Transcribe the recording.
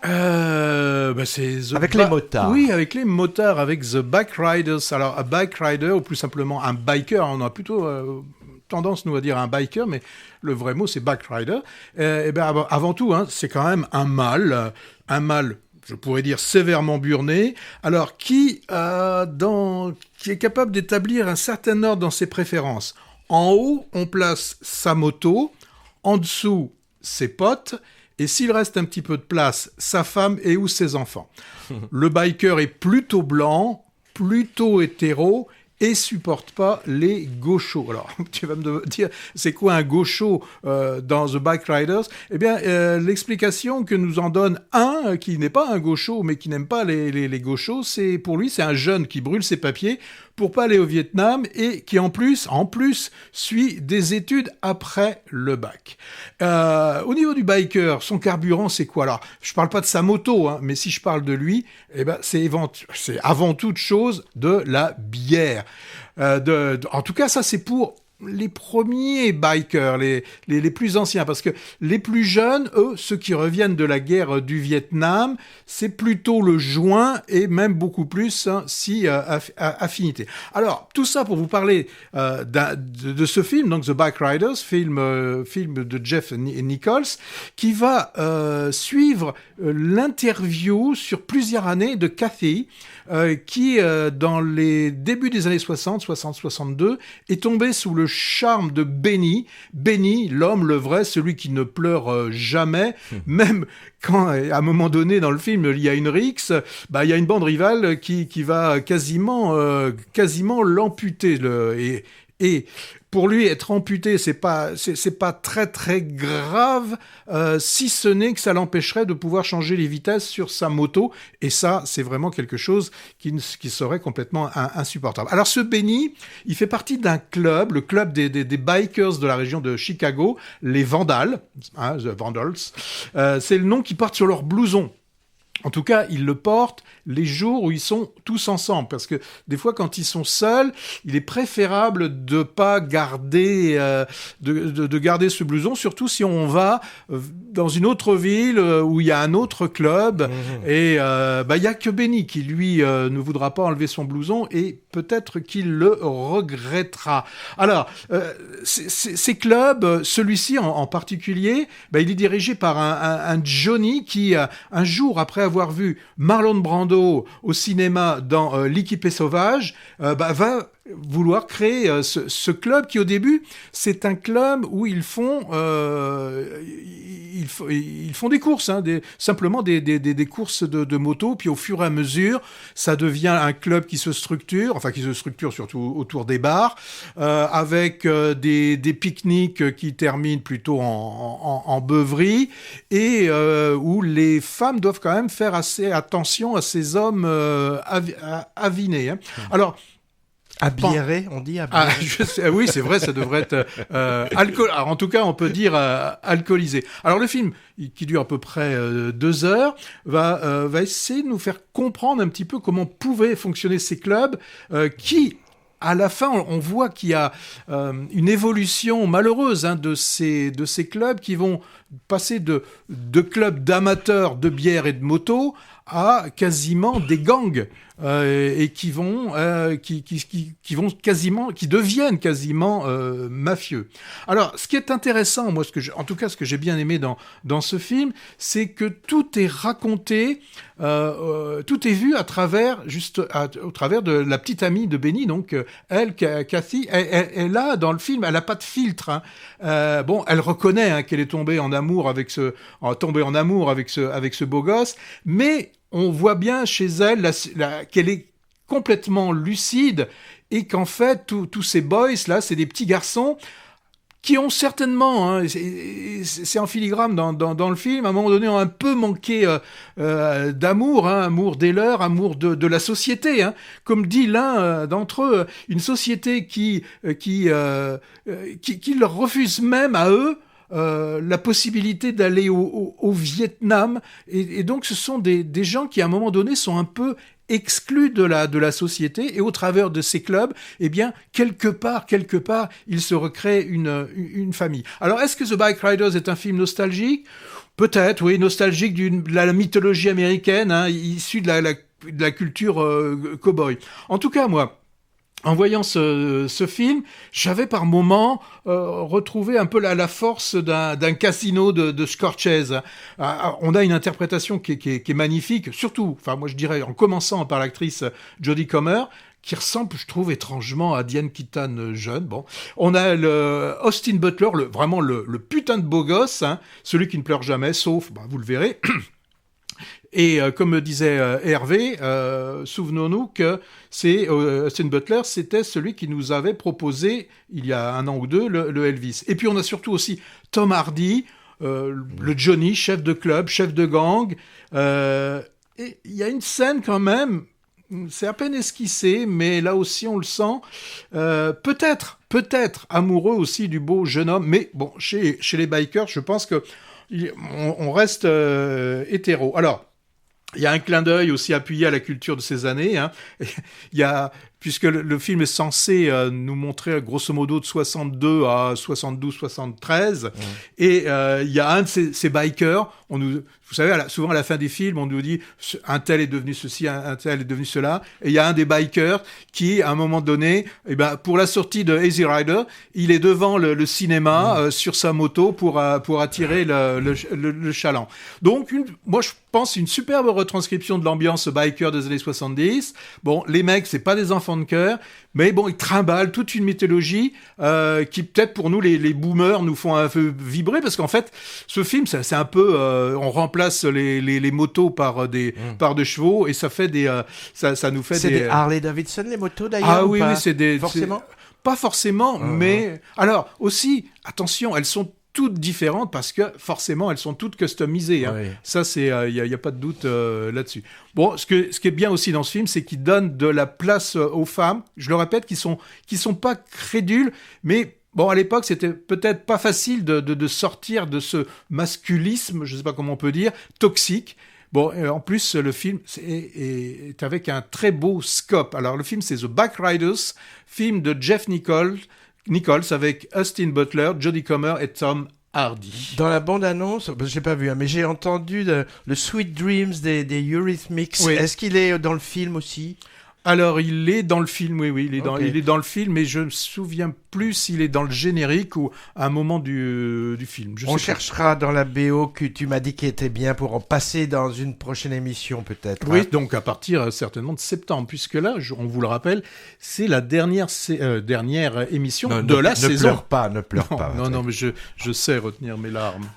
C'est Avec les motards. Oui, avec les motards, avec The Bike Riders. Alors, un bike rider, ou plus simplement un biker, on a plutôt tendance, nous, à dire un biker, mais le vrai mot, c'est bike rider. Avant tout, hein, c'est quand même un mâle, je pourrais dire sévèrement burné, alors qui est capable d'établir un certain ordre dans ses préférences. En haut, on place sa moto, en dessous, ses potes, et s'il reste un petit peu de place, sa femme et ou ses enfants. Le biker est plutôt blanc, plutôt hétéro, et supporte pas les gauchos. Alors, tu vas me dire, c'est quoi un gaucho dans The Bike Riders ? Eh bien, l'explication que nous en donne un qui n'est pas un gaucho, mais qui n'aime pas les gauchos, pour lui, c'est un jeune qui brûle ses papiers pour pas aller au Vietnam et qui en plus suit des études après le bac. Au niveau du biker, son carburant, c'est quoi ? Alors, je parle pas de sa moto, hein, mais si je parle de lui, eh ben, c'est avant toute chose de la bière. En tout cas, ça, c'est pour les premiers bikers, les plus anciens, parce que les plus jeunes, eux, ceux qui reviennent de la guerre du Vietnam, c'est plutôt le joint et même beaucoup plus, hein, si affinité. Alors, tout ça pour vous parler de ce film, donc The Bike Riders, film de Jeff Nichols, qui va suivre l'interview sur plusieurs années de Kathy, qui, dans les débuts des années 60-62, est tombée sous le charme de Benny. Benny, l'homme, le vrai, celui qui ne pleure jamais, même quand, à un moment donné, dans le film, il y a une rixe, il y a une bande rivale qui va quasiment l'amputer. Et pour lui, être amputé, c'est pas très très grave, si ce n'est que ça l'empêcherait de pouvoir changer les vitesses sur sa moto. Et ça, c'est vraiment quelque chose qui serait complètement insupportable. Alors ce Benny, il fait partie d'un club, le club des bikers de la région de Chicago, les Vandals, hein, The Vandals. C'est le nom qu'ils portent sur leur blouson. En tout cas, ils le portent les jours où ils sont tous ensemble, parce que des fois, quand ils sont seuls, il est préférable de pas garder de garder ce blouson, surtout si on va dans une autre ville où il y a un autre club. Et il y a que Benny qui lui ne voudra pas enlever son blouson, et peut-être qu'il le regrettera. Alors, ces clubs, celui-ci en particulier, il est dirigé par un Johnny qui, un jour après avoir vu Marlon Brando au cinéma dans L'équipé sauvage, va vouloir créer ce club qui, au début, c'est un club où ils font des courses, hein, simplement des courses de moto, puis au fur et à mesure, ça devient un club qui se structure surtout autour des bars, avec des pique-niques qui terminent plutôt en beuverie, et où les femmes doivent quand même faire assez attention à ces hommes avinés. Hein. Alors, Abiéré, on dit abiéré. Oui, c'est vrai, ça devrait être alcool. Alors, en tout cas, on peut dire alcoolisé. Alors, le film, qui dure à peu près 2 heures, va essayer de nous faire comprendre un petit peu comment pouvaient fonctionner ces clubs qui... À la fin, on voit qu'il y a une évolution malheureuse, hein, de ces clubs qui vont passer de clubs d'amateurs de bière et de moto à quasiment des gangs, et qui deviennent quasiment mafieux. Alors, ce qui est intéressant, moi, ce que j'ai bien aimé dans ce film, c'est que tout est raconté, tout est vu au travers de la petite amie de Benny, donc elle, Kathy. Elle a dans le film, elle a pas de filtre. Hein. Elle reconnaît, hein, qu'elle est tombée en amour avec ce beau gosse, mais on voit bien chez elle qu'elle est complètement lucide, et qu'en fait, tous ces boys là, c'est des petits garçons qui ont certainement, hein, c'est en filigrane dans le film, à un moment donné, ont un peu manqué d'amour, hein, amour des leurs, amour de la société. Hein. Comme dit l'un d'entre eux, une société qui leur refuse même à eux la possibilité d'aller au Vietnam, et donc ce sont des gens qui à un moment donné sont un peu exclus de la société, et au travers de ces clubs, eh bien, quelque part, il se recrée une famille. Alors, est-ce que The Bike Riders est un film nostalgique ? Peut-être, oui, nostalgique de la mythologie américaine, issue de la culture cow-boy. En tout cas, moi, en voyant ce film, j'avais par moments retrouvé un peu la force d'un Casino de Scorsese. On a une interprétation qui est magnifique, surtout, enfin moi je dirais en commençant par l'actrice Jodie Comer, qui ressemble, je trouve, étrangement à Diane Keaton jeune. Bon, on a Austin Butler, vraiment le putain de beau gosse, celui qui ne pleure jamais, sauf, vous le verrez. Et comme disait Hervé, souvenons-nous que Austin Butler, c'était celui qui nous avait proposé, il y a 1 an ou 2, le Elvis. Et puis on a surtout aussi Tom Hardy, le Johnny, chef de club, chef de gang. Et il y a une scène quand même, c'est à peine esquissé, mais là aussi on le sent, peut-être amoureux aussi du beau jeune homme, mais bon, chez les bikers, je pense que on reste hétéro. Alors, il y a un clin d'œil aussi appuyé à la culture de ces années. Il y a, puisque le film est censé nous montrer grosso modo de 62 à 72, 73, et il y a un de ces bikers. Vous savez, souvent à la fin des films, on nous dit un tel est devenu ceci, un tel est devenu cela. Et il y a un des bikers qui, à un moment donné, pour la sortie de Easy Rider, il est devant le cinéma sur sa moto pour attirer le chaland. Donc, moi, je pense une superbe retranscription de l'ambiance biker des années 70. Bon, les mecs, c'est pas des enfants de cœur, mais bon, ils trimballent toute une mythologie qui, peut-être pour nous, les boomers, nous font un peu vibrer, parce qu'en fait, ce film, c'est un peu... on remplace les motos par des chevaux, et ça fait ça nous fait c'est des Harley Davidson, les motos, d'ailleurs? Ah oui, c'est des... Forcément? Pas forcément, mais... Alors, aussi, attention, elles sont toutes différentes parce que forcément elles sont toutes customisées. Oui. Ça, il y a pas de doute là-dessus. Bon, ce qui est bien aussi dans ce film, c'est qu'il donne de la place aux femmes. Je le répète, qui sont pas crédules, mais bon, à l'époque, c'était peut-être pas facile de sortir de ce masculisme, je sais pas comment on peut dire, toxique. Bon, en plus, le film est avec un très beau scope. Alors, le film, c'est The Bike Riders, film de Jeff Nichols avec Austin Butler, Jodie Comer et Tom Hardy. Dans la bande-annonce, j'ai pas vu, mais j'ai entendu le Sweet Dreams des Eurythmics. Oui. Est-ce qu'il est dans le film aussi ? Alors, il est dans le film, oui, il est dans le film, mais je me souviens plus s'il est dans le générique ou à un moment du film. On cherchera dans la BO que tu m'as dit qu'il était bien pour en passer dans une prochaine émission, peut-être. Oui, donc à partir certainement de septembre, puisque là, on vous le rappelle, c'est la dernière émission de la saison. Ne pleure pas. Non, mais je sais retenir mes larmes.